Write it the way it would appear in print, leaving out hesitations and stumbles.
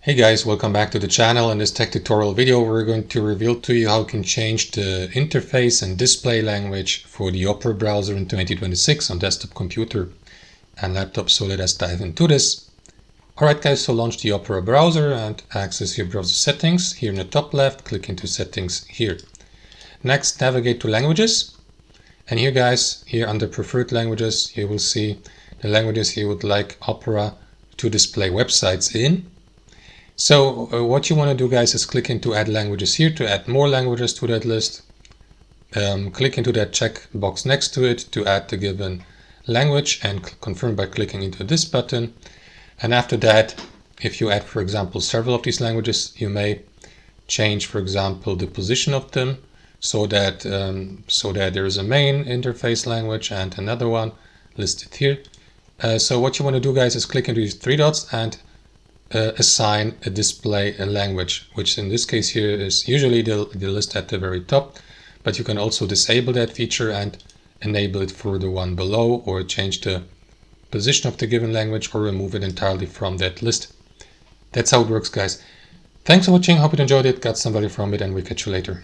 Hey guys, welcome back to the channel. In this tech tutorial video we're going to reveal to you how you can change the interface and display language for the Opera browser in 2026 on desktop computer and laptop. So let us dive into this. Alright guys, so launch the Opera browser and access your browser settings. Here in the top left, click into settings here. Next, navigate to languages. And here guys, here under preferred languages, you will see the languages you would like Opera to display websites in. So what you want to do guys is click into add languages here to add more languages to that list. Click into that check box next to it to add the given language and confirm by clicking into this button. And after that, if you add, for example, several of these languages, you may change, for example, the position of them so that there is a main interface language and another one listed here. So what you want to do guys is click into these three dots and assign a display a language, which in this case here is usually the list at the very top, but you can also disable that feature and enable it for the one below, or change the position of the given language, or remove it entirely from that list. That's how it works guys. Thanks for watching, hope you enjoyed it, got some value from it, and we'll catch you later.